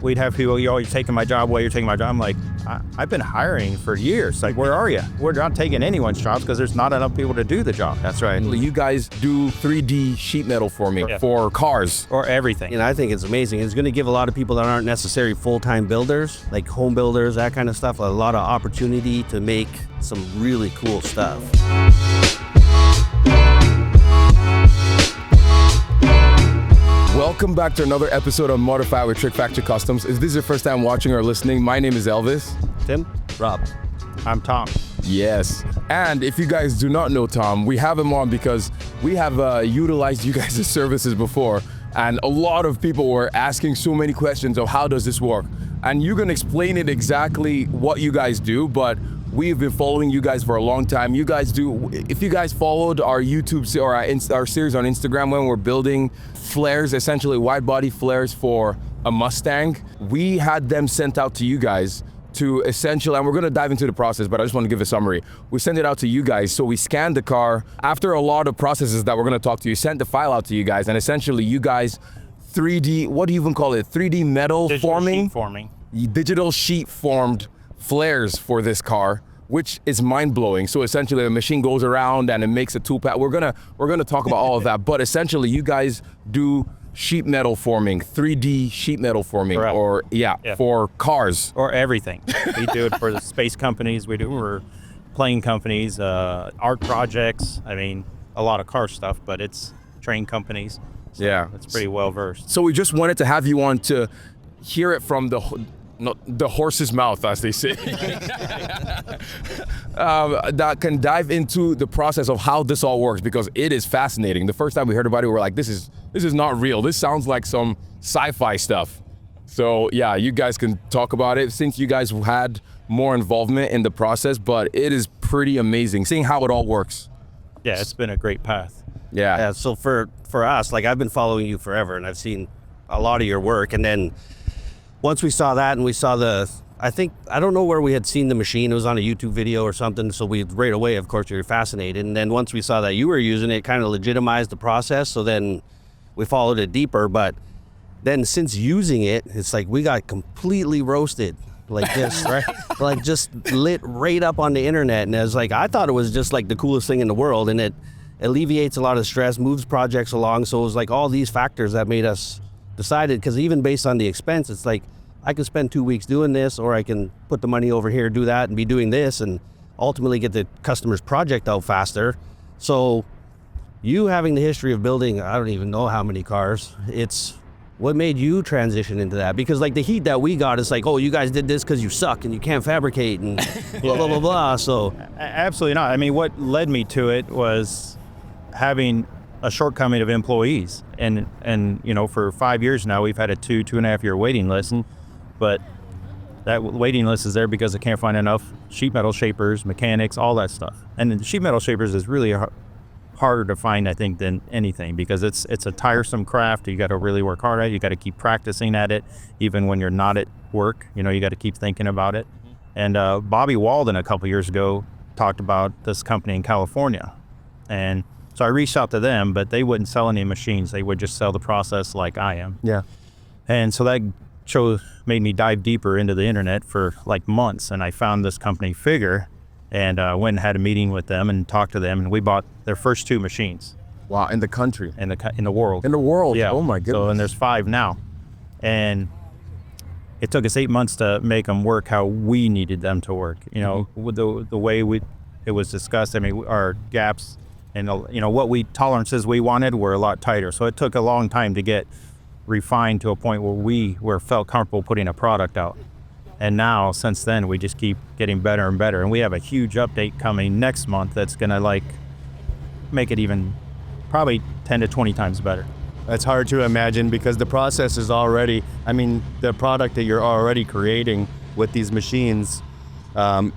we'd have people, you're always taking my job away, you're taking my job. I'm like, I've been hiring for years. Like, where are you? We're not taking anyone's jobs because there's not enough people to do the job. That's right. You guys do 3D sheet metal forming for cars. Or everything. And I think it's amazing. It's going to give a lot of people that aren't necessarily full-time builders, like home builders, that kind of stuff, a lot of opportunity to make some really cool stuff. Welcome back to another episode of Modified with Trickfactory Customs. If this is your first time watching or listening, my name is Elvis. Tim? Rob. I'm Tom. Yes. And if you guys do not know Tom, we have him on because we have utilized you guys' services before. And a lot of people were asking so many questions of how does this work? And you're gonna explain it exactly what you guys do, but we've been following you guys for a long time. You guys do, if you guys followed our YouTube or our series on Instagram when we're building flares, essentially wide body flares for a Mustang, we had them sent out to you guys to essentially, and we're gonna dive into the process, but I just wanna give a summary. We sent it out to you guys, so we scanned the car. After a lot of processes that we're gonna talk to you, sent the file out to you guys, and essentially you guys 3D, what do you even call it? 3D metal digital sheet formed flares for this car, which is mind-blowing. So essentially the machine goes around and it makes a two-pack. We're gonna talk about all of that, but essentially you guys do sheet metal forming, 3D sheet metal forming. Correct. Or for cars. Or everything. We do it for the space companies, we do it for plane companies, art projects, I mean, a lot of car stuff, but it's train companies. So yeah. It's pretty well versed. So we just wanted to have you on to hear it from the horse's mouth, as they say, that can dive into the process of how this all works, because it is fascinating. The first time we heard about it, we were like, this is not real. This sounds like some sci-fi stuff. So yeah, you guys can talk about it since you guys had more involvement in the process, but it is pretty amazing seeing how it all works. Yeah, it's been a great path. Yeah, so for us, like I've been following you forever and I've seen a lot of your work, and then once we saw that and we saw I don't know where we had seen the machine, it was on a YouTube video or something, so we right away, of course, we were fascinated. And then once we saw that you were using it, it kind of legitimized the process, so then we followed it deeper. But then since using it, it's like we got completely roasted, like this, right? Like just lit right up on the internet. And it was like, I thought it was just like the coolest thing in the world, and it alleviates a lot of stress, moves projects along. So it was like all these factors that made us decided, because even based on the expense, it's like I can spend 2 weeks doing this, or I can put the money over here, do that, and be doing this, and ultimately get the customer's project out faster. So you having the history of building, I don't even know how many cars, it's what made you transition into that? Because like the heat that we got is like, oh, you guys did this because you suck and you can't fabricate and blah, blah, blah, blah. So absolutely not. I mean, what led me to it was having a shortcoming of employees, and you know, for 5 years now we've had a 2.5 year waiting list, but that waiting list is there because I can't find enough sheet metal shapers, mechanics, all that stuff. And the sheet metal shapers is really harder to find, I think, than anything, because it's a tiresome craft. You got to really work hard at it. You got to keep practicing at it, even when you're not at work. You know, you got to keep thinking about it. And Bobby Walden a couple years ago talked about this company in California, and so I reached out to them, but they wouldn't sell any machines. They would just sell the process like I am. Yeah. And so that made me dive deeper into the internet for like months. And I found this company, Figure, and went and had a meeting with them and talked to them. And we bought their first 2 machines. Wow, in the country? In the world. In the world? Yeah. Oh my goodness. So, and there's 5 now. And it took us 8 months to make them work how we needed them to work. You know, with the way it was discussed. I mean, our gaps, and you know, tolerances we wanted were a lot tighter. So it took a long time to get refined to a point where we felt comfortable putting a product out. And now, since then, we just keep getting better and better. And we have a huge update coming next month that's gonna like make it even probably 10 to 20 times better. It's hard to imagine, because the process is already, I mean, the product that you're already creating with these machines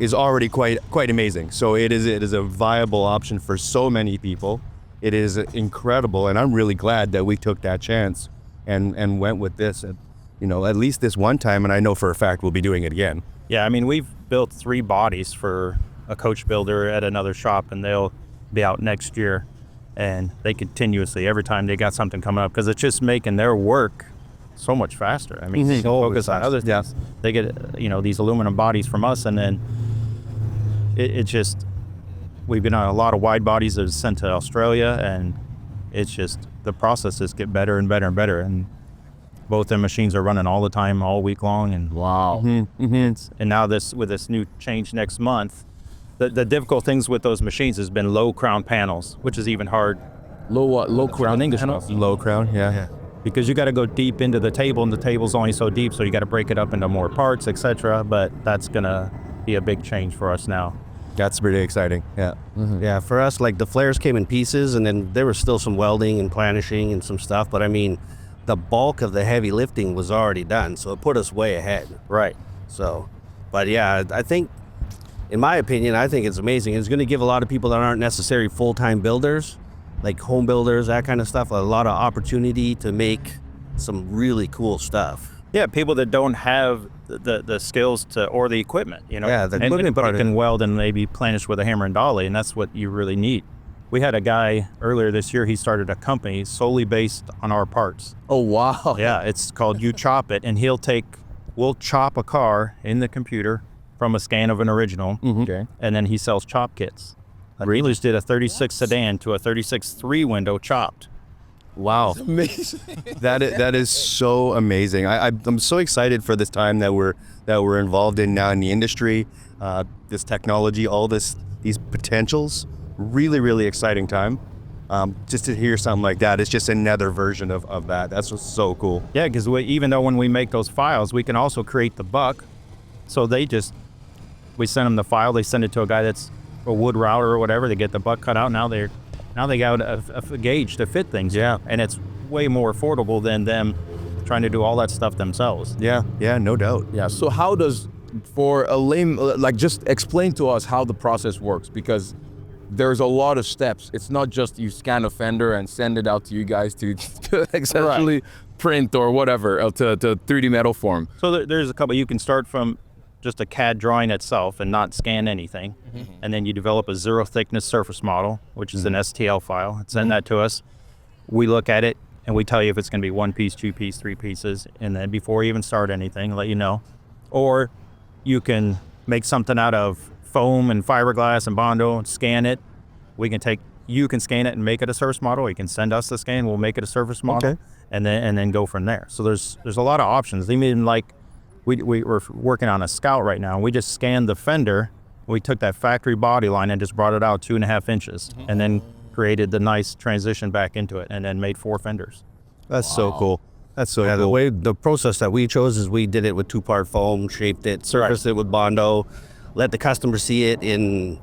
is already quite amazing. So it is a viable option for so many people. It is incredible, and I'm really glad that we took that chance and went with this, you know, at least this one time, and I know for a fact we'll be doing it again. Yeah, I mean, we've built 3 bodies for a coach builder at another shop, and they'll be out next year, and they continuously, every time they got something coming up, because it's just making their work so much faster. I mean, Mhm. they can So focus on fast. other things. They get, these aluminum bodies from us, and then it just, we've been on a lot of wide bodies that are sent to Australia, and it's just, the processes get better and better and better. And both the machines are running all the time, all week long. And Wow. and now with this new change next month, the difficult things with those machines has been low crown panels, which is even hard. Low what? Low crown English panels? Low crown, yeah. Because you got to go deep into the table, and the table's only so deep, so you got to break it up into more parts, etc. But that's gonna be a big change for us now. That's pretty exciting. Yeah. Yeah, for us, like the flares came in pieces, and then there was still some welding and planishing and some stuff. But I mean, the bulk of the heavy lifting was already done, so it put us way ahead. Right. So, but yeah, I think, in my opinion, I think it's amazing. It's going to give a lot of people that aren't necessarily full-time builders, like home builders, that kind of stuff, a lot of opportunity to make some really cool stuff. Yeah, people that don't have the skills to, or the equipment, Yeah, the and equipment part anybody of can it. weld and maybe planish with a hammer and dolly, and that's what you really need. We had a guy earlier this year, he started a company solely based on our parts. Oh, wow. Yeah, it's called You Chop It, and we'll chop a car in the computer from a scan of an original, Okay. and then he sells chop kits. He just did a 36 sedan to a 36 three-window chopped. Wow. Amazing. That is so amazing. I'm so excited for this time that we're involved in now in the industry, this technology, all these potentials. Really, really exciting time. Just to hear something like that, it's just another version of that. That's what's so cool. Yeah, because even though when we make those files, we can also create the buck. So we send them the file, they send it to a guy that's a wood router or whatever, they get the buck cut out. Now they got a gauge to fit things. Yeah. And it's way more affordable than them trying to do all that stuff themselves. Yeah, no doubt. Yeah. So how does, for a layman, like just explain to us how the process works, because there's a lot of steps. It's not just you scan a fender and send it out to you guys to essentially print or whatever to 3D metal form. So there's a couple. You can start from just a CAD drawing itself and not scan anything. And then you develop a zero thickness surface model, which is an STL file. Send that to us. We look at it and we tell you if it's going to be one piece, two piece, three pieces. And then before you even start anything, let you know. Or you can make something out of foam and fiberglass and Bondo and scan it. You can scan it and make it a surface model. You can send us the scan, we'll make it a surface model. Okay. And then go from there. So there's a lot of options. Even like we're working on a Scout right now. We just scanned the fender. We took that factory body line and just brought it out 2.5 inches, and then created the nice transition back into it, and then made 4 fenders. That's so cool. That's so Yeah, cool. the process that we chose is we did it with 2-part foam, shaped it, surfaced it with Bondo, let the customer see it in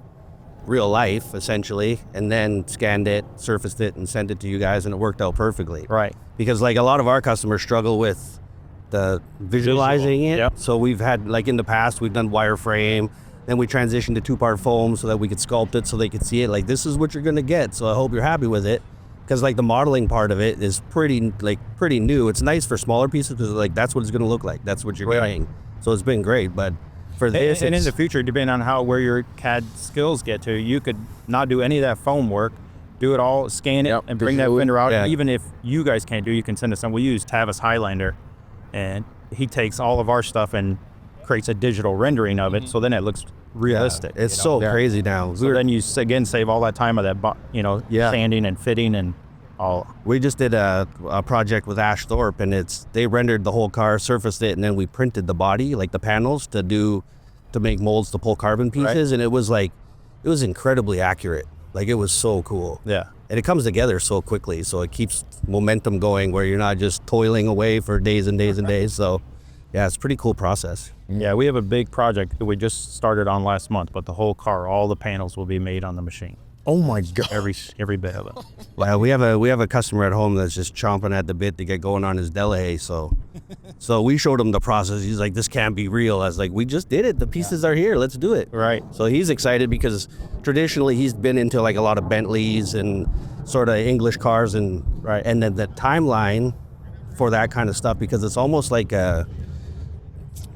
real life, essentially, and then scanned it, surfaced it, and sent it to you guys, and it worked out perfectly. Right. Because like a lot of our customers struggle with the visualizing it. Yep. So we've had, like in the past, we've done wireframe, then we transitioned to 2-part foam so that we could sculpt it so they could see it. Like, this is what you're gonna get, so I hope you're happy with it. Because like the modeling part of it is pretty new. It's nice for smaller pieces because like that's what it's gonna look like. That's what you're getting. So it's been great, but for this, And in the future, depending on where your CAD skills get to, you could not do any of that foam work, do it all, scan it, Yep, and bring that visually. fender out. Yeah. Even if you guys can't do, you can send us some. We use Tavis Highlander, and he takes all of our stuff and creates a digital rendering of it, so then it looks realistic. it's so crazy now. So then you again save all that time of that, sanding and fitting and all. We just did a project with Ash Thorpe, and they rendered the whole car, surfaced it, and then we printed the body, like the panels, to make molds to pull carbon pieces, and it was incredibly accurate. Like, it was so cool. Yeah. And it comes together so quickly, so it keeps momentum going where you're not just toiling away for days and days and days. So, yeah, it's a pretty cool process. Yeah, we have a big project that we just started on last month, but the whole car, all the panels will be made on the machine. Oh my God. Every bit of it. Yeah, we have a customer at home that's just chomping at the bit to get going on his Delahaye. So we showed him the process. He's like, "This can't be real." I was like, "We just did it. The pieces are here. Let's do it." Right. So he's excited because traditionally he's been into like a lot of Bentleys and sort of English cars, and then the timeline for that kind of stuff, because it's almost like a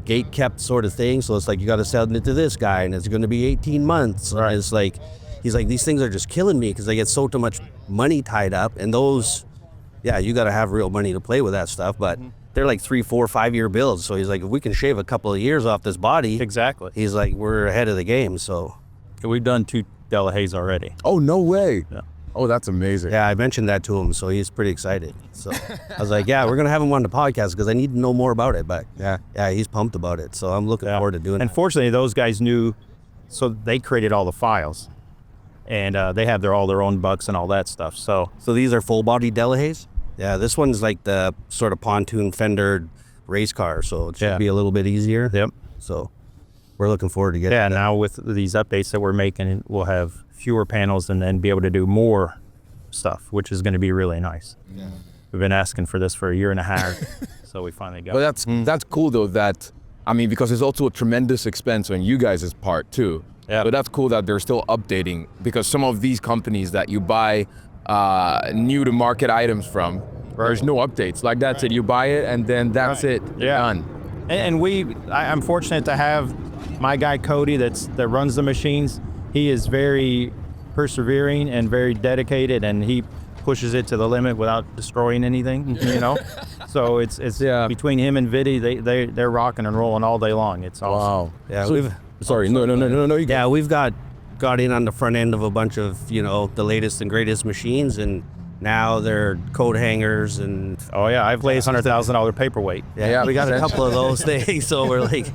gate kept sort of thing. So it's like you got to sell it to this guy, and it's going to be 18 months. Right. And it's like, he's like, these things are just killing me because I get so much money tied up, and those, yeah, you got to have real money to play with that stuff. But they're like 3, 4, 5-year builds. So he's like, if we can shave a couple of years off this body, Exactly. he's like, we're ahead of the game. So We've done 2 Delahaye's already. Oh, no way. Yeah. Oh, that's amazing. yeah, I mentioned that to him, so he's pretty excited. So I was like, yeah, we're gonna have him on the podcast because I need to know more about it. But yeah, he's pumped about it. So I'm looking forward to doing And it. fortunately, those guys knew, so they created all the files, and they have all their own bucks and all that stuff. So So these are full body Delahaye's? Yeah, this one's like the sort of pontoon fendered race car, so it should be a little bit easier. Yep. So we're looking forward to getting now with these updates that we're making, we'll have fewer panels and then be able to do more stuff, which is going to be really nice. Yeah. We've been asking for this for 1.5 years, so we finally got But that's cool though, that, I mean, because it's also a tremendous expense on you guys' part too. Yeah. But that's cool that they're still updating, because some of these companies that you buy new to market items from, there's no updates. Like that's it, you buy it and then that's it, done. And I'm fortunate to have my guy Cody that runs the machines. He is very persevering and very dedicated, and he pushes it to the limit without destroying anything, you know. So it's between him and Viddy, they're rocking and rolling all day long. It's awesome. Wow. Yeah, So- sorry, no, you Yeah, we've got in on the front end of a bunch of, the latest and greatest machines, and now they're coat hangers and Oh yeah, I've placed $100,000 paperweight. we got a couple of those things. So we're like,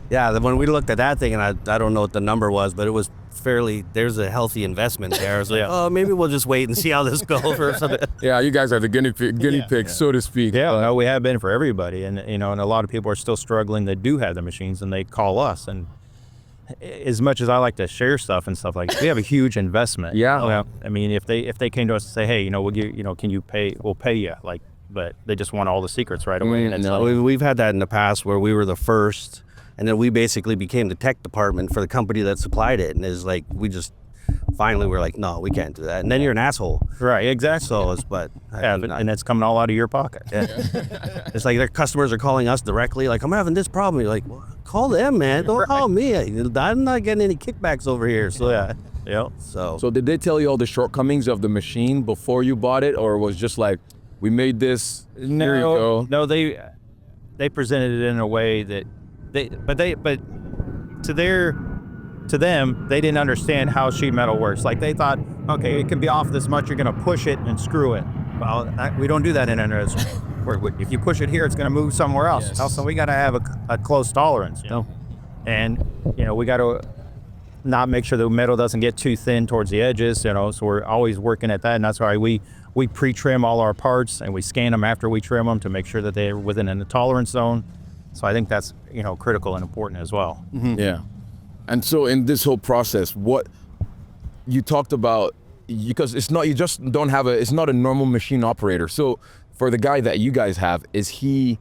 when we looked at that thing, and I don't know what the number was, but it was there's a healthy investment there. I was like, oh, maybe we'll just wait and see how this goes or something. Yeah, you guys are the guinea pigs, so to speak. Yeah, no, we have been for everybody, and and a lot of people are still struggling that do have the machines, and they call us. And as much as I like to share stuff and stuff like that, we have a huge investment. Yeah. I mean, if they came to us and say, hey, we'll give, can you pay? We'll pay you. Like, but they just want all the secrets right away. And it's like, We've had that in the past where we were the first, and then we basically became the tech department for the company that supplied it. And it's like, finally we're like, no, we can't do that. And then you're an asshole. right, exactly. So and it's coming all out of your pocket. Yeah. It's like their customers are calling us directly, like, I'm having this problem. You're like, well, call them, man. Don't call me. I'm not getting any kickbacks over here. So Yep. So did they tell you all the shortcomings of the machine before you bought it, or was just like, we made this, here you go? No, they presented it in a way that to them, they didn't understand how sheet metal works. Like they thought, okay, it can be off this much, you're gonna push it and screw it. Well, we don't do that in industry. If you push it here, it's gonna move somewhere else. Yes. Also, we gotta have a close tolerance, and we gotta not make sure the metal doesn't get too thin towards the edges, so we're always working at that, and that's why we pre-trim all our parts and we scan them after we trim them to make sure that they're within a tolerance zone. So I think that's critical and important as well. Yeah. And so in this whole process, what you talked about, because it's not, you just don't have it's not a normal machine operator. So for the guy that you guys have, he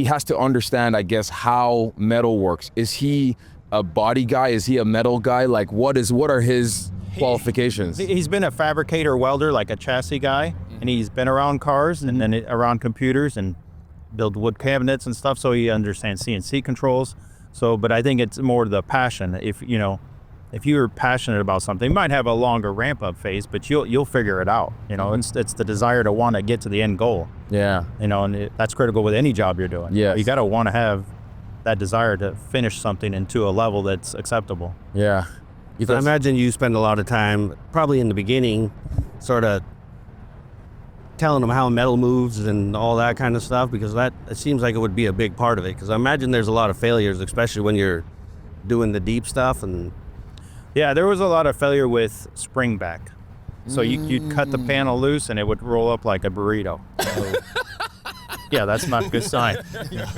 has to understand, I guess, how metal works. Is he a body guy? Is he a metal guy? Like what are his qualifications? He's been a fabricator welder, like a chassis guy, and he's been around cars and then around computers and build wood cabinets and stuff, so he understands CNC controls. So, but I think it's more the passion. If you're passionate about something, you might have a longer ramp up phase, but you'll figure it out. It's the desire to want to get to the end goal. Yeah. And that's critical with any job you're doing. Yes. You got to want to have that desire to finish something into a level that's acceptable. Yeah. So I imagine you spend a lot of time, probably in the beginning, sort of telling them how metal moves and all that kind of stuff, because it seems like it would be a big part of it. Because I imagine there's a lot of failures, especially when you're doing the deep stuff. And yeah, there was a lot of failure with Springback. So you'd cut the panel loose and it would roll up like a burrito. So, yeah, that's not a good sign.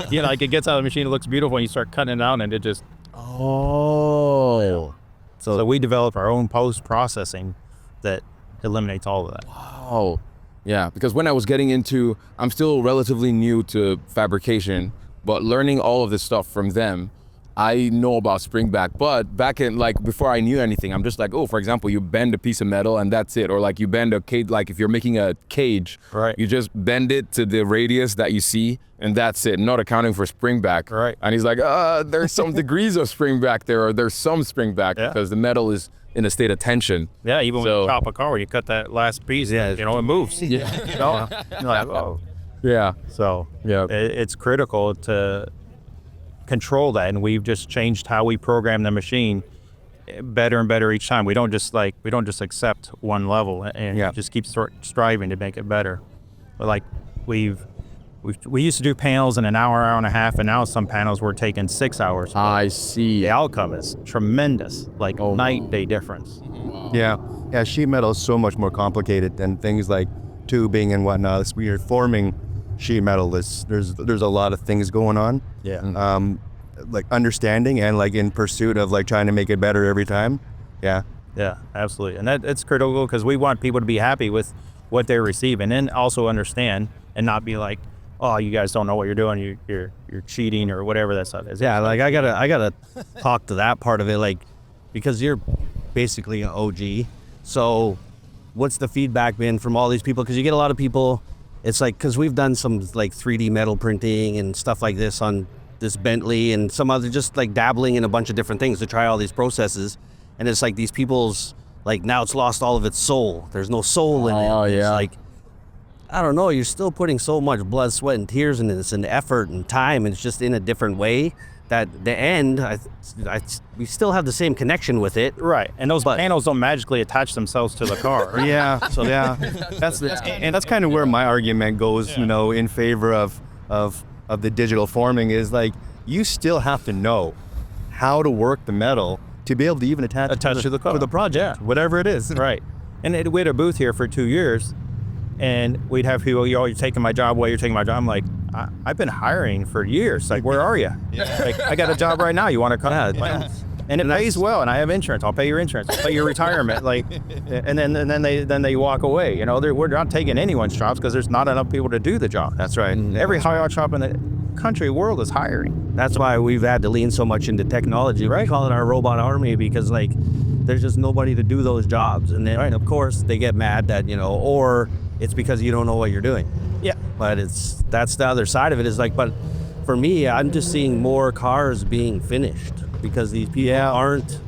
Like it gets out of the machine, it looks beautiful, and you start cutting it out and it just... Oh. So we developed our own post-processing that eliminates all of that. Wow. Yeah, because when I was getting into, I'm still relatively new to fabrication, but learning all of this stuff from them, I know about Springback. But back in, before I knew anything, I'm just like, oh, for example, you bend a piece of metal and that's it. Or like you bend a cage, like if you're making a cage, right, you just bend it to the radius that you see and that's it, not accounting for Springback. Right. And he's like, there's some degrees of Springback there, or there's some Springback because the metal is in a state of tension. Yeah, even when you chop a car, you cut that last piece, it moves. Yeah. You're like, oh. Yeah. So Yeah. it's critical to control that, and we've just changed how we program the machine better and better each time. We don't just accept one level and just keep striving to make it better. But like we used to do panels in an hour and a half, and now some panels we're taking 6 hours. I see. The outcome is tremendous, like night and day difference. Yeah, sheet metal is so much more complicated than things like tubing and whatnot. When you're forming sheet metal, there's a lot of things going on. Yeah. Like understanding and like in pursuit of like trying to make it better every time. Yeah. Yeah, absolutely. And it's critical because we want people to be happy with what they're receiving, and also understand and not be like, oh, you guys don't know what you're doing. You're cheating or whatever that stuff is. Yeah, like I gotta talk to that part of it, like, because you're basically an OG. So what's the feedback been from all these people? Because you get a lot of people, it's like, because we've done some like 3D metal printing and stuff like this on this Bentley and some other, just like dabbling in a bunch of different things to try all these processes. And it's like these people's, like, now it's lost all of its soul. There's no soul in it. Oh, yeah. It's like, I don't know, you're still putting so much blood, sweat, and tears into this, and effort and time, and it's just in a different way. That the end, we still have the same connection with it. Right, and those panels don't magically attach themselves to the car. Yeah, so yeah, that's kind of where my argument goes, you know, in favor of the digital forming is like, you still have to know how to work the metal to be able to even attach to the car, to the project, whatever it is. Right, and we had a booth here for 2 years, and we'd have people, you're taking my job away, you're taking my job. I'm like, I've been hiring for years. Like, where are you? Like, I got a job right now. You want to come? Yeah. And it pays well, and I have insurance. I'll pay your insurance. I'll pay your retirement. Like, and then they walk away. You know, we're not taking anyone's jobs because there's not enough people to do the job. That's right. Every high-out shop in the country world is hiring. That's why we've had to lean so much into technology. Right. We call it our robot army, because like there's just nobody to do those jobs. And then of course they get mad that, you know, or it's because you don't know what you're doing. Yeah. But that's the other side of it, is like, but for me, I'm just seeing more cars being finished because these people aren't,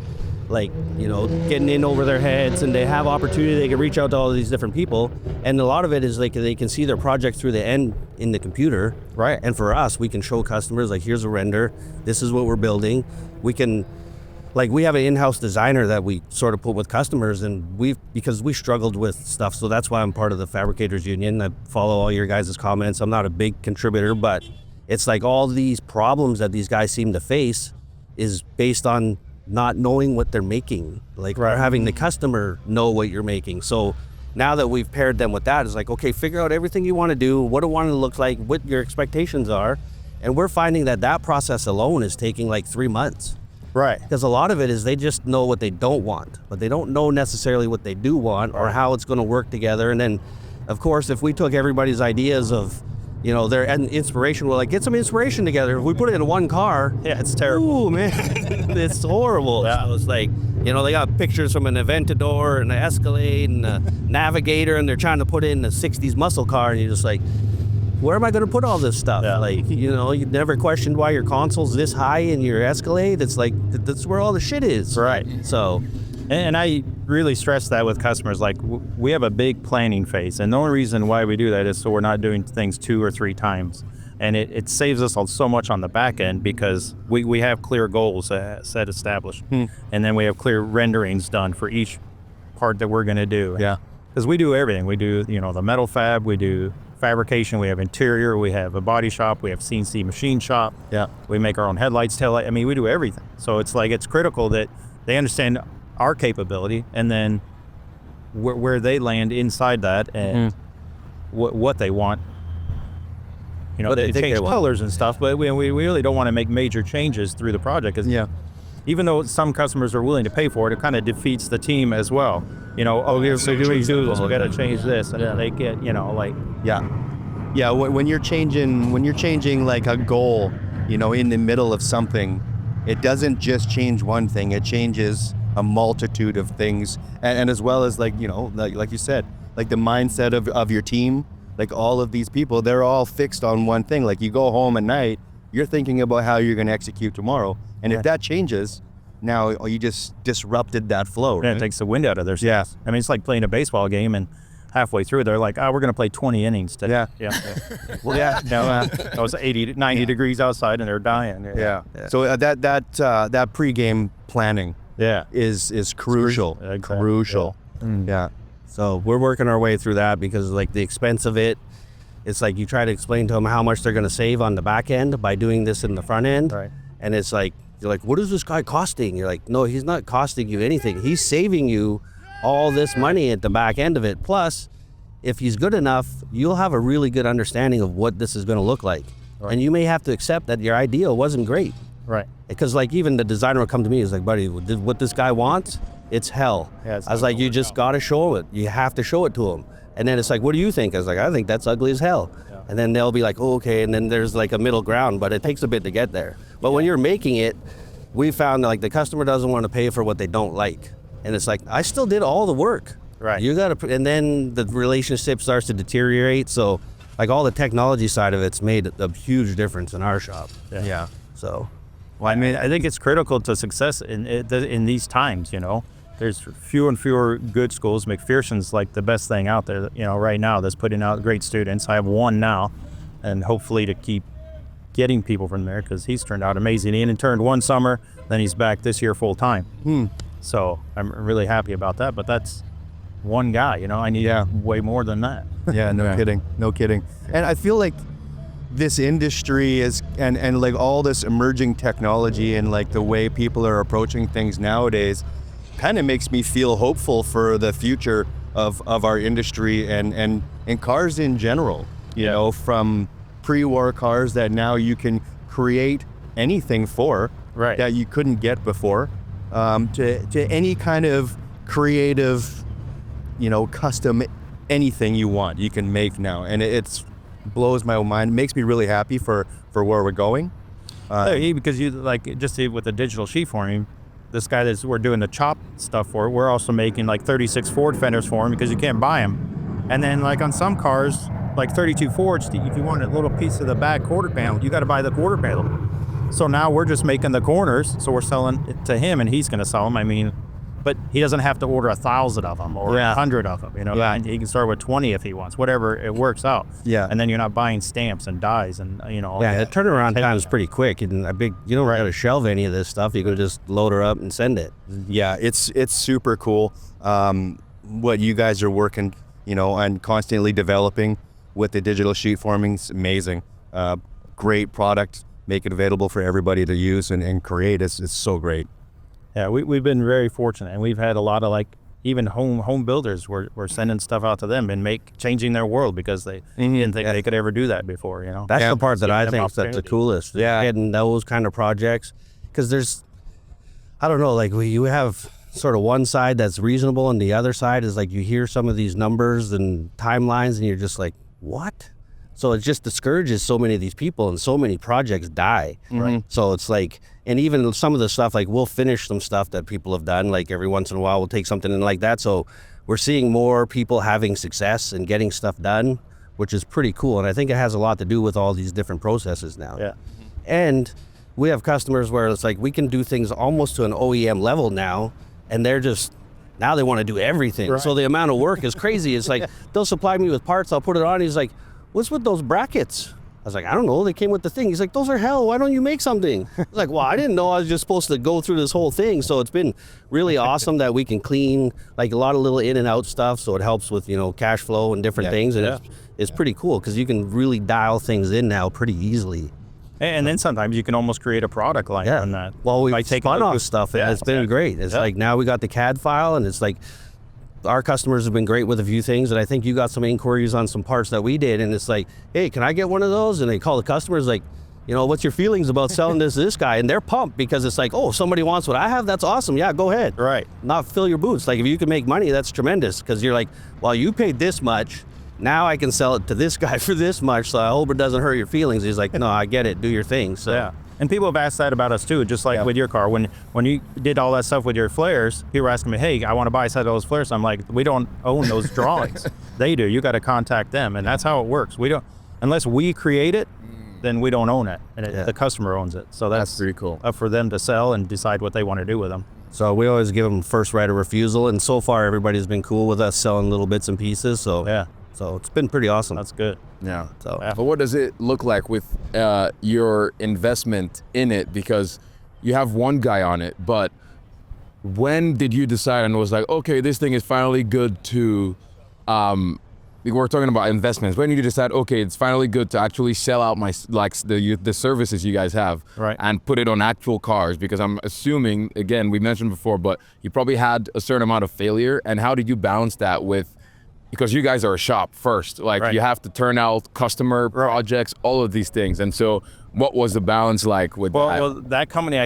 like, you know, getting in over their heads, and they have opportunity. They can reach out to all these different people, and a lot of it is like they can see their project through the end in the computer. Right. And for us, we can show customers, like, here's a render, this is what we're building. We can, like, we have an in-house designer that we sort of put with customers, and because we struggled with stuff, so that's why I'm part of the Fabricators Union. I follow all your guys' comments. I'm not a big contributor, but it's like all these problems that these guys seem to face is based on not knowing what they're making, like, or having the customer know what you're making. So now that we've paired them with that, it's like, okay, figure out everything you want to do, what it want to look like, what your expectations are. And we're finding that process alone is taking like 3 months. Right. Because a lot of it is they just know what they don't want, but they don't know necessarily what they do want or how it's going to work together. And then, of course, if we took everybody's ideas of, you know, their inspiration, we're like, get some inspiration together. If we put it in one car, Yeah, it's terrible. ooh, man, it's horrible. Yeah. So it's like, you know, they got pictures from an Aventador and an Escalade and a Navigator, and they're trying to put in a 60s muscle car, and you're just like, where am I going to put all this stuff? Yeah. Like, you know, you never questioned why your console's this high in your Escalade. It's like, that's where all the shit is. Right. So, And I really stress that with customers. Like, we have a big planning phase, and the only reason why we do that is so we're not doing things 2 or 3 times. And it saves us so much on the back end, because we have clear goals set established. And then we have clear renderings done for each part that we're going to do. Yeah. Because we do everything. We do, you know, the metal fab, we do fabrication, we have interior, we have a body shop, we have CNC machine shop. Yeah. We make our own headlights, taillight. I mean, we do everything. So it's like, it's critical that they understand our capability, and then where they land inside that, and what they want. You know, they change colors and stuff, but we really don't want to make major changes through the project. 'Cause even though some customers are willing to pay for it, it kind of defeats the team as well. You know, oh, here's the doing tools, we got to change this, and they get, you know, like. Yeah. When you're changing like a goal, you know, in the middle of something, it doesn't just change one thing. It changes a multitude of things, and as well as, like, you know, like you said, like the mindset of your team, like all of these people, they're all fixed on one thing. Like, you go home at night, you're thinking about how you're going to execute tomorrow, and if that changes, now you just disrupted that flow. Right? It takes the wind out of their sails. I mean, it's like playing a baseball game, and halfway through, they're like, "Oh, we're going to play 20 innings today." Well, no, it was 80 to 90 degrees outside, and they're dying. So that pregame planning is crucial. Exactly. Crucial. Yeah. So we're working our way through that because like the expense of it, it's like you try to explain to them how much they're going to save on the back end by doing this in the front end. Right. And it's like, you're like, what is this guy costing? You're like, no, he's not costing you anything. He's saving you all this money at the back end of it. Plus, if he's good enough, you'll have a really good understanding of what this is going to look like. Right. And you may have to accept that your idea wasn't great. Right. Because like even the designer would come to me, he's like, buddy, what this guy wants, it's hell. Yeah, it's I was like, you just got to show it. You have to show it to him. And then it's like, what do you think? I was like, I think that's ugly as hell. Yeah. And then they'll be like, oh, okay. And then there's like a middle ground, but it takes a bit to get there. But when you're making it, we found that like the customer doesn't want to pay for what they don't like. And it's like, I still did all the work. Right. You got to, and then the relationship starts to deteriorate. So like all the technology side of it's made a huge difference in our shop. Yeah. So. Well, I mean, I think it's critical to success in these times, you know. There's fewer and fewer good schools. McPherson's like the best thing out there, you know, right now that's putting out great students. I have one now, and hopefully to keep getting people from there because he's turned out amazing. He interned one summer, then he's back this year full time. So I'm really happy about that, but that's one guy, you know. I need way more than that. Yeah, no kidding. And I feel like this industry is and like all this emerging technology and like the way people are approaching things nowadays kind of makes me feel hopeful for the future of our industry and cars in general. You know, from pre-war cars that now you can create anything for that you couldn't get before, to any kind of creative, you know, custom anything you want you can make now, and it's blows my mind. It makes me really happy for where we're going. Because you like just with the digital sheet forming, this guy that we're doing the chop stuff for, we're also making like 36 Ford fenders for him because you can't buy them. And then like on some cars, like 32 Fords, if you want a little piece of the back quarter panel, you got to buy the quarter panel. So now we're just making the corners, so we're selling it to him and he's going to sell them. I mean, but he doesn't have to order 1,000 of them or 100 of them, you know. And he can start with 20 if he wants, whatever it works out. And then you're not buying stamps and dies and, you know. The turnaround time is pretty quick. And you don't have to shelve any of this stuff. You can just load her up and send it. Yeah, it's super cool. What you guys are working, you know, and constantly developing with the digital sheet forming is amazing. Great product. Make it available for everybody to use and create. It's so great. Yeah, we've been very fortunate, and we've had a lot of like even home builders. We're sending stuff out to them and changing their world because they didn't think they could ever do that before. You know, that's the part that I think is the coolest. Getting those kind of projects, because there's, I don't know, like you have sort of one side that's reasonable, and the other side is like you hear some of these numbers and timelines, and you're just like, what? So it just discourages so many of these people, and so many projects die. Right. So it's like. And even some of the stuff, like we'll finish some stuff that people have done, like every once in a while we'll take something in like that. So we're seeing more people having success and getting stuff done, which is pretty cool. And I think it has a lot to do with all these different processes now. Yeah. And we have customers where it's like we can do things almost to an OEM level now, and they're just, now they want to do everything. Right. So the amount of work is crazy. It's like they'll supply me with parts, I'll put it on. He's like, what's with those brackets? I was like, I don't know, they came with the thing. He's like, those are hell, why don't you make something? I was like, well, I didn't know I was just supposed to go through this whole thing. So it's been really awesome that we can clean like a lot of little in and out stuff. So it helps with, you know, cash flow and different things. And it's pretty cool because you can really dial things in now pretty easily. And then sometimes you can almost create a product line on that. Well, we've spun off stuff. It's been great. It's like now we got the CAD file, and it's like, our customers have been great with a few things, and I think you got some inquiries on some parts that we did, and it's like, hey, can I get one of those? And they call the customers like, you know, what's your feelings about selling this to this guy? And they're pumped because it's like, oh, somebody wants what I have, that's awesome, yeah, go ahead. Right. Not fill your boots. Like if you can make money, that's tremendous, because you're like, well, you paid this much, now I can sell it to this guy for this much, so I hope it doesn't hurt your feelings. He's like, no, I get it, do your thing. So And people have asked that about us too, just like with your car. When you did all that stuff with your flares, people were asking me, hey, I want to buy a set of those flares. I'm like, we don't own those drawings. They do. You got to contact them. And that's how it works. We don't, unless we create it, then we don't own it. And the customer owns it. So that's pretty cool. Up for them to sell and decide what they want to do with them. So we always give them first right of refusal, and so far everybody's been cool with us selling little bits and pieces. So Yeah, so it's been pretty awesome. that's good. Yeah. So But what does it look like with your investment in it? Because you have one guy on it, but when did you decide and was like, okay, this thing is finally good to, we're talking about investments. When did you decide, okay, it's finally good to actually sell out my, like the services you guys have, Right. and put it on actual cars? Because I'm assuming, again, we mentioned before, but you probably had a certain amount of failure. And how did you balance that with, because you guys are a shop first, like Right. you have to turn out customer projects, all of these things. And so what was the balance like with that? Well, that company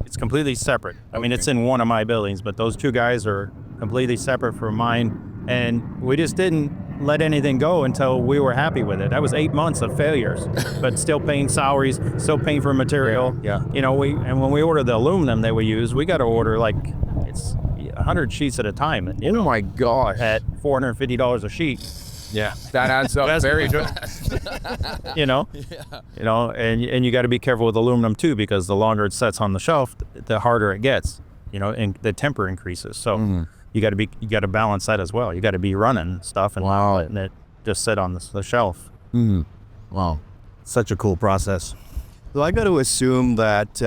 it's completely separate. I mean, it's in one of my buildings, but those two guys are completely separate from mine. And we just didn't let anything go until we were happy with it. That was 8 months of failures, but still paying salaries, still paying for material. Yeah. You know, and when we order the aluminum that we use, we got to order like it's 100 sheets at a time. You know, Oh my gosh. at $450 a sheet. Yeah, that adds up very good. You know, you know, and you got to be careful with aluminum too, because the longer it sets on the shelf, the harder it gets. You know, and the temper increases. So you got to balance that as well. You got to be running stuff and Wow. letting it just sit on the shelf. Wow. such a cool process. So I got to assume that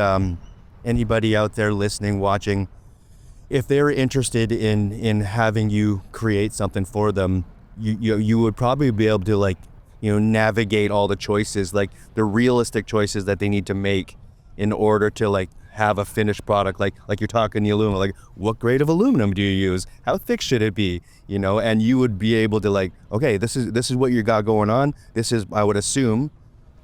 anybody out there listening, watching, if they're interested in having you create something for them, you would probably be able to, like, you know, navigate all the choices, like the realistic choices that they need to make in order to, like, have a finished product. Like you're talking the aluminum, like, what grade of aluminum do you use? How thick should it be? You know, and you would be able to, like, okay, this is what you got going on. This is, I would assume,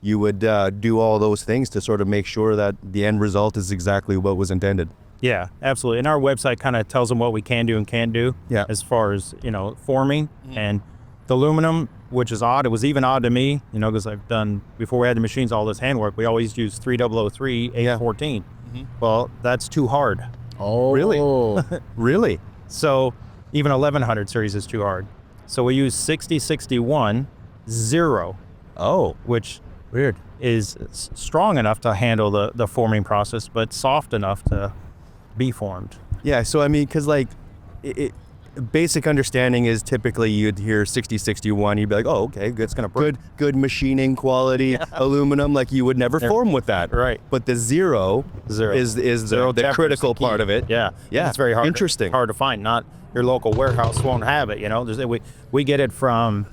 you would do all those things to sort of make sure that the end result is exactly what was intended. Yeah, absolutely. And our website kind of tells them what we can do and can't do. Yeah. As far as, you know, forming and the aluminum, which is odd. It was even odd to me, you know, because I've done, before we had the machines, all this handwork, we always use 3003, 814. Well, that's too hard. Oh, Really? Really? So even 1100 series is too hard. So we use 6061 0, Oh, which weird. is strong enough to handle the forming process, but soft enough to be formed. Yeah, so I mean, because, like, basic understanding is typically you'd hear 6061, you'd be like, oh, okay, it's gonna good machining quality aluminum, like you would never form with that. Right. But the zero is Zero the temper critical is the key. part of it. Yeah, Yeah, it's very hard. interesting. Hard to find. Not your local warehouse won't have it. You know, we get it from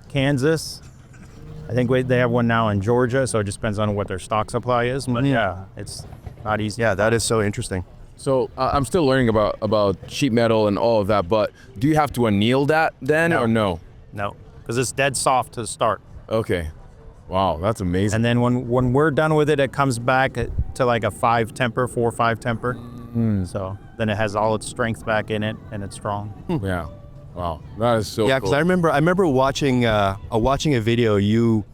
Kansas. I think they have one now in Georgia, so it just depends on what their stock supply is. But yeah, it's not easy. Yeah, that is so interesting. So I'm still learning about sheet metal and all of that, but do you have to anneal that then or no? No, because it's dead soft to start. Okay. Wow, that's amazing. And then when we're done with it, it comes back to like a 5 temper, 4 or 5 temper. So then it has all its strength back in it, and it's strong. Yeah. Wow, that is so Yeah, cool. because I remember watching a video. You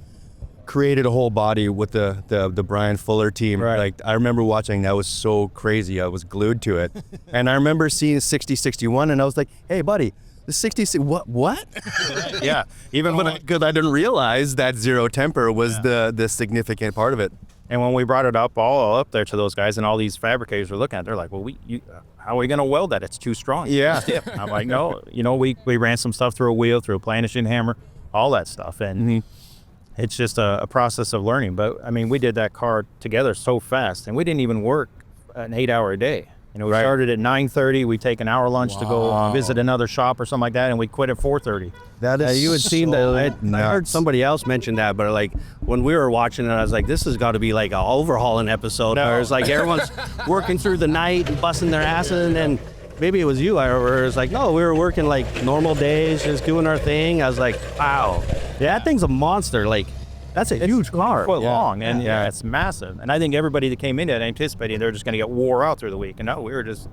created a whole body with the Brian Fuller team. Right. Like, I remember watching. That was so crazy. I was glued to it. And I remember seeing 6061, and I was like, hey, buddy, the 60, what? Yeah, even when Because I didn't realize that zero temper was the significant part of it. And when we brought it all up there to those guys, and all these fabricators were looking at it, they're like, well, how are we going to weld that? It's too strong. Yeah. I'm like, no, you know, we ran some stuff through a wheel, through a planishing hammer, all that stuff. And it's just a process of learning. But I mean, we did that car together so fast, and we didn't even work an 8-hour day. You know, we started at 9:30. We take an hour lunch to go visit another shop or something like that, and we quit at 4:30. That is You had seen that. I heard nuts. somebody else mention that, but like when we were watching it, I was like, this has got to be like an overhauling episode where it's like everyone's working through the night and busting their asses, and then maybe it was you, or it was like, no, we were working like normal days, just doing our thing. I was like, wow, yeah, that thing's a monster. Like, that's a huge car. Foot long, and it's massive. And I think everybody that came in it anticipating they're just going to get wore out through the week, and no, we were just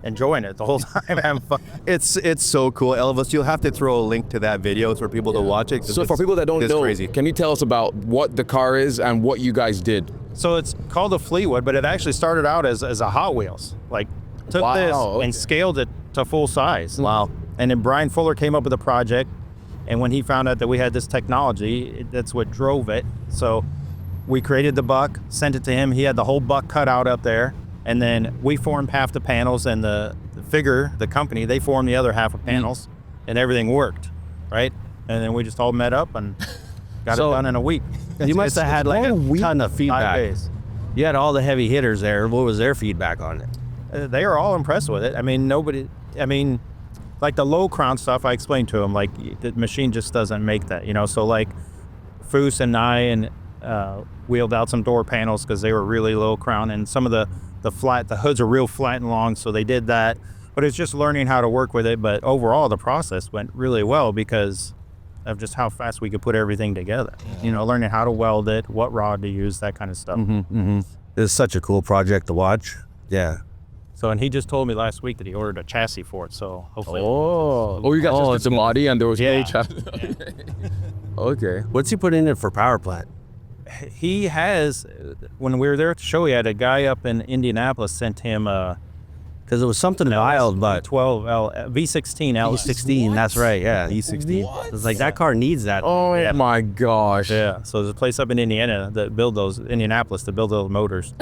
enjoying it the whole time, having fun. It's so cool, Elvis. You'll have to throw a link to that video for people to watch it. 'cause So for people that don't it's know, crazy. can you tell us about what the car is and what you guys did? So it's called the Fleetwood, but it actually started out as a Hot Wheels. Like, took Wow, this okay. and scaled it to full size. Wow. And then Brian Fuller came up with a project, and when he found out that we had this technology, that's what drove it. So we created the buck, sent it to him. He had the whole buck cut out up there, And then we formed half the panels, and the company, they formed the other half of panels, and everything worked, right? And then we just all met up and got it done in a week. You must have had like a ton of 5 feedback. days. You had all the heavy hitters there. What was their feedback on it? They are all impressed with it. I mean, like the low crown stuff, I explained to them, like the machine just doesn't make that, So like Foos and I wheeled out some door panels because they were really low crown, and some of the hoods are real flat and long, so they did that. But it's just learning how to work with it. But overall, the process went really well because of just how fast we could put everything together. Learning how to weld it, what rod to use, that kind of stuff. It's such a cool project to watch. Yeah. So, and he just told me last week that he ordered a chassis for it. So hopefully. You got just the body and there was no chassis. Okay. What's he put in it for power plant? He has, when we were there at the show, he had a guy up in Indianapolis sent him Because it was something wild, but V16 L. V16, that's right, yeah, V16. It's like that car needs that. Oh my gosh. Yeah, so there's a place up in Indianapolis that build those motors.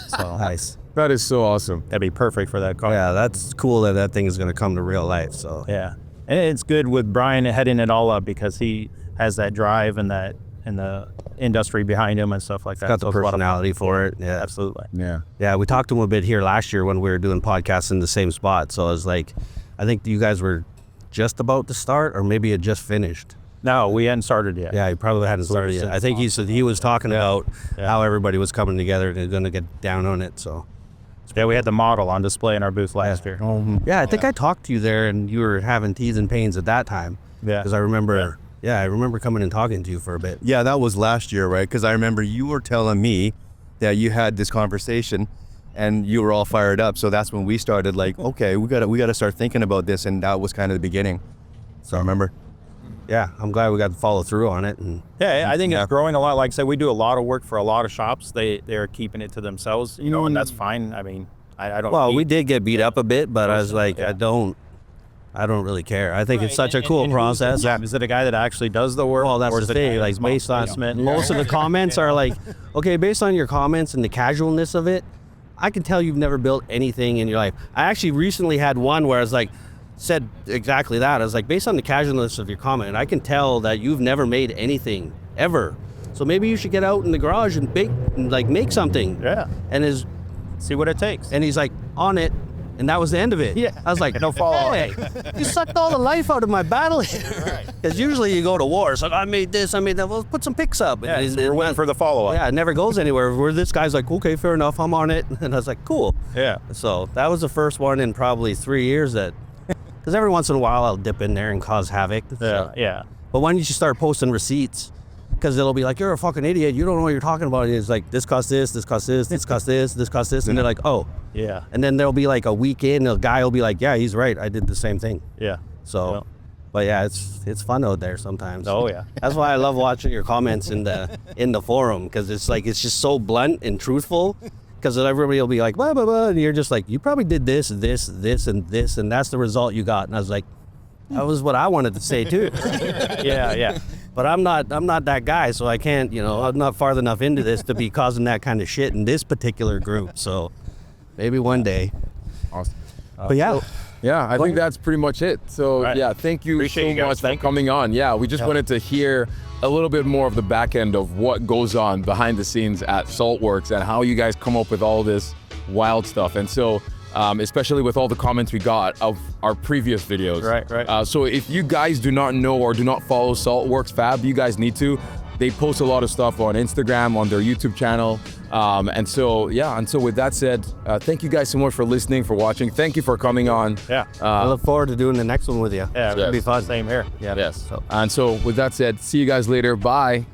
So Nice. That is so awesome. that'd be perfect for that car. Yeah, that's cool that thing is going to come to real life. So Yeah, and it's good with Brian heading it all up because he has that drive and the industry behind him and stuff like that. got the So it's a lot of fun. personality for it. Yeah, Absolutely. Yeah. Yeah, we talked to him a bit here last year when we were doing podcasts in the same spot. So it was like, I think you guys were just about to start, or maybe it just finished. No, we hadn't started yet. Yeah, he probably hadn't started yet. I think he was talking about how everybody was coming together and going to get down on it. So Yeah, we had the model on display in our booth last year. yeah, I think I talked to you there, and you were having teas and pains at that time. Yeah. Because I remember. Yeah, I remember coming and talking to you for a bit. Yeah, that was last year, right? Because I remember you were telling me that you had this conversation and you were all fired up. So that's when we started like, okay, we gotta start thinking about this, and that was kind of the beginning. So I remember. Yeah, I'm glad we got to follow through on it. And Yeah, I think it's growing a lot. Like I said, we do a lot of work for a lot of shops. They're keeping it to themselves, and that's fine. I mean, I don't. well, we did get beat up a bit, but I was like, I don't really care. I think it's such a cool process. Is it a guy that actually does the work? Well, that's or the is it thing. a Like small based on investment? most of the comments are like, okay, based on your comments and the casualness of it, I can tell you've never built anything in your life. I actually recently had one where I was like, said exactly that. I was like, based on the casualness of your comment, I can tell that you've never made anything ever. So maybe you should get out in the garage and make something. Yeah. And See what it takes. he's like on it. And that was the end of it. Yeah. I was like, No follow-up. hey, you sucked all the life out of my battle here. Because usually you go to war. It's like, I made this, I made that. Well, put some pics up. Yeah, And so we're waiting for the follow-up. Yeah, it never goes anywhere. Where this guy's like, okay, fair enough, I'm on it. And I was like, cool. Yeah. So that was the first one in probably 3 years because every once in a while I'll dip in there and cause havoc. So- Yeah. But why don't you start posting receipts? Because it'll be like, you're a fucking idiot. You don't know what you're talking about. It's like, this cost this, this cost this, this cost this, this cost this. And they're like, oh. Yeah. And then there'll be like a week in, a guy will be like, yeah, he's right. I did the same thing. Yeah. So, Yeah. but yeah, it's fun out there sometimes. Oh, yeah. That's why I love watching your comments in the forum, because it's like, it's just so blunt and truthful. Because everybody will be like, blah, blah, blah. And you're just like, you probably did this, this, this, and this. And that's the result you got. And I was like, that was what I wanted to say too. Yeah. But I'm not that guy, so I can't, I'm not far enough into this to be causing that kind of shit in this particular group. So maybe one day. Awesome. But yeah. Yeah, I think that's pretty much it. So Right. yeah, thank you Appreciate so you guys. much Thank for you. coming on. Yeah, we just wanted to hear a little bit more of the back end of what goes on behind the scenes at Saltworks and how you guys come up with all this wild stuff. And so, especially with all the comments we got of our previous videos. Right. So if you guys do not know or do not follow Saltworks Fab, you guys need to. They post a lot of stuff on Instagram, on their YouTube channel. And so with that said, thank you guys so much for listening, for watching. Thank you for coming on. Yeah. I look forward to doing the next one with you. Yeah. It'll be fun. Same here. Yeah. Yes. And so with that said, see you guys later. Bye.